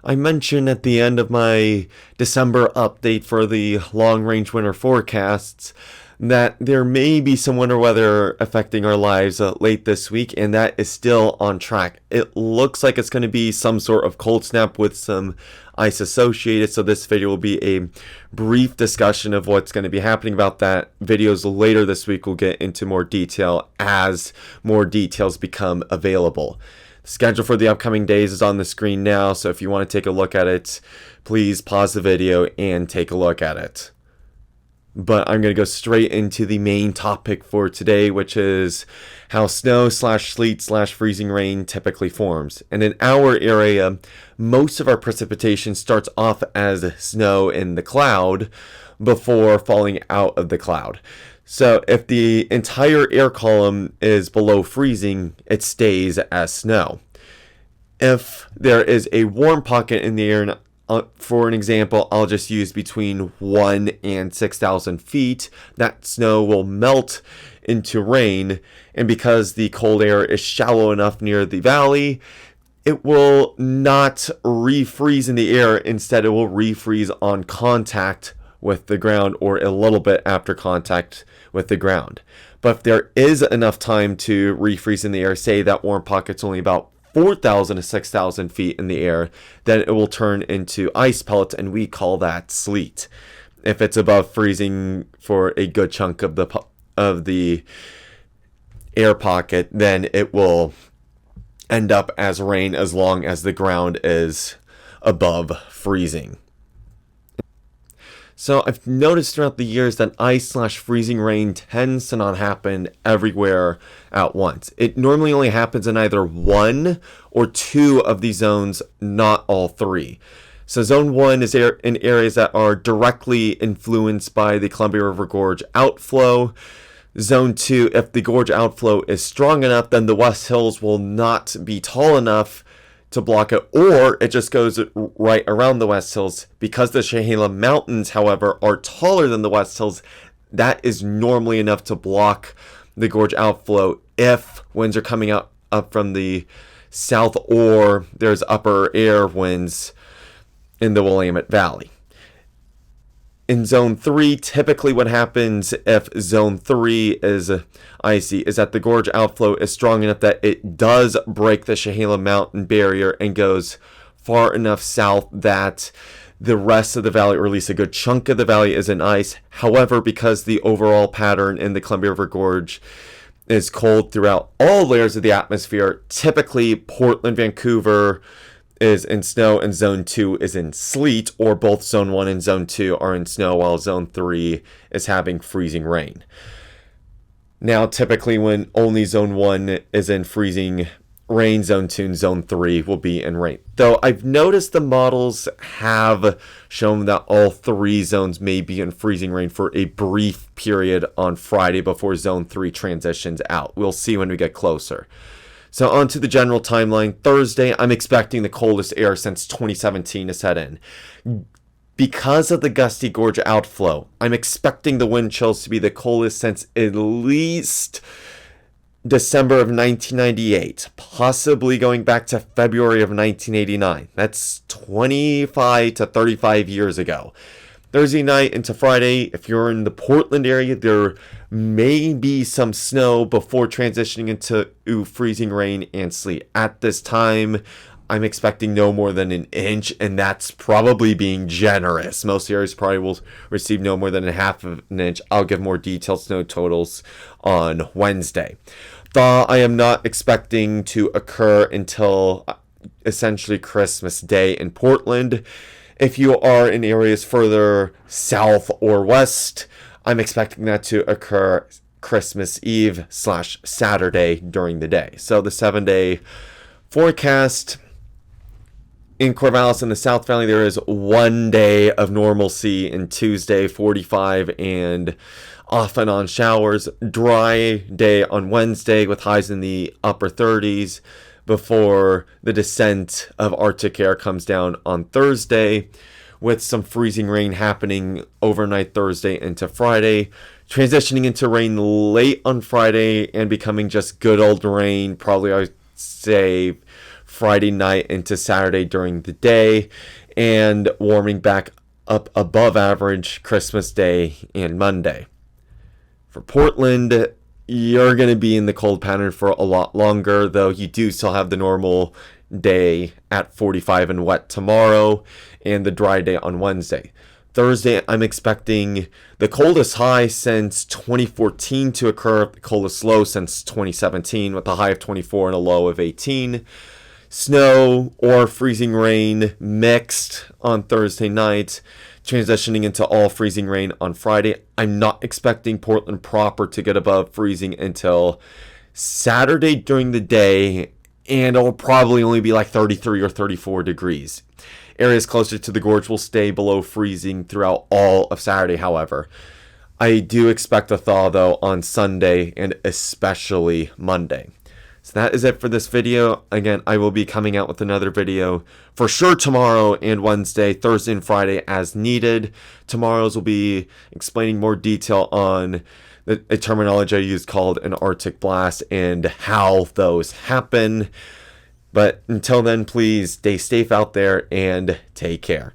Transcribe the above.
I mentioned at the end of my December update for the long-range winter forecasts that there may be some winter weather affecting our lives late this week, and that is still on track. It looks like it's going to be some sort of cold snap with some ice associated, so this video will be a brief discussion of what's going to be happening about that. Videos later this week will get into more detail as more details become available. The schedule for the upcoming days is on the screen now, so if you want to take a look at it, please pause the video and take a look at it. But I'm going to go straight into the main topic for today, which is how snow/sleet/freezing rain typically forms. And in our area, most of our precipitation starts off as snow in the cloud before falling out of the cloud. So if the entire air column is below freezing, it stays as snow. If there is a warm pocket in the air, for an example, I'll just use between 1 and 6,000 feet, that snow will melt into rain, and because the cold air is shallow enough near the valley, it will not refreeze in the air. Instead, it will refreeze on contact with the ground or a little bit after contact with the ground. But if there is enough time to refreeze in the air, say that warm pocket's only about 4,000 to 6,000 feet in the air, then it will turn into ice pellets, and we call that sleet. If it's above freezing for a good chunk of the air pocket, then it will end up as rain as long as the ground is above freezing. So I've noticed throughout the years that ice/freezing rain tends to not happen everywhere at once. It normally only happens in either one or two of these zones, not all three. So zone 1 is in areas that are directly influenced by the Columbia River Gorge outflow. Zone 2, if the gorge outflow is strong enough, then the West Hills will not be tall enough to block it, or it just goes right around the West Hills. Because the Chehalem Mountains, however, are taller than the West Hills, that is normally enough to block the gorge outflow if winds are coming up from the south or there's upper air winds in the Willamette Valley. In Zone 3, typically what happens if Zone 3 is icy is that the gorge outflow is strong enough that it does break the Chehalem Mountain barrier and goes far enough south that the rest of the valley, or at least a good chunk of the valley, is in ice. However, because the overall pattern in the Columbia River Gorge is cold throughout all layers of the atmosphere, typically Portland, Vancouver is in snow and Zone 2 is in sleet, or both Zone 1 and Zone 2 are in snow while Zone 3 is having freezing rain. Now, typically when only Zone 1 is in freezing rain, Zone 2 and Zone 3 will be in rain. Though I've noticed the models have shown that all three zones may be in freezing rain for a brief period on Friday before Zone 3 transitions out. We'll see when we get closer. So on to the general timeline. Thursday, I'm expecting the coldest air since 2017 to set in. Because of the gusty gorge outflow, I'm expecting the wind chills to be the coldest since at least December of 1998, possibly going back to February of 1989. That's 25 to 35 years ago. Thursday night into Friday, if you're in the Portland area, there may be some snow before transitioning into freezing rain and sleet. At this time, I'm expecting no more than an inch, and that's probably being generous. Most areas probably will receive no more than a half of an inch. I'll give more detailed snow totals on Wednesday. Thaw, I am not expecting to occur until essentially Christmas Day in Portland. If you are in areas further south or west, I'm expecting that to occur Christmas Eve/Saturday during the day. So the 7-day forecast in Corvallis in the South Valley, there is 1 day of normalcy, and Tuesday 45 and off and on showers. Dry day on Wednesday with highs in the upper 30s. Before the descent of Arctic air comes down on Thursday, with some freezing rain happening overnight Thursday into Friday, transitioning into rain late on Friday and becoming just good old rain, probably I'd say Friday night into Saturday during the day, and warming back up above average Christmas Day and Monday. For Portland, you're going to be in the cold pattern for a lot longer, though you do still have the normal day at 45 and wet tomorrow and the dry day on Wednesday. Thursday, I'm expecting the coldest high since 2014 to occur, the coldest low since 2017 with a high of 24 and a low of 18. Snow or freezing rain mixed on Thursday night, transitioning into all freezing rain on Friday. I'm not expecting Portland proper to get above freezing until Saturday during the day, and it'll probably only be like 33 or 34 degrees. Areas closer to the gorge will stay below freezing throughout all of Saturday, however. I do expect a thaw, though, on Sunday and especially Monday. So that is it for this video. Again, I will be coming out with another video for sure tomorrow and Wednesday, Thursday and Friday as needed. Tomorrow's will be explaining more detail on the terminology I used called an Arctic blast and how those happen. But until then, please stay safe out there and take care.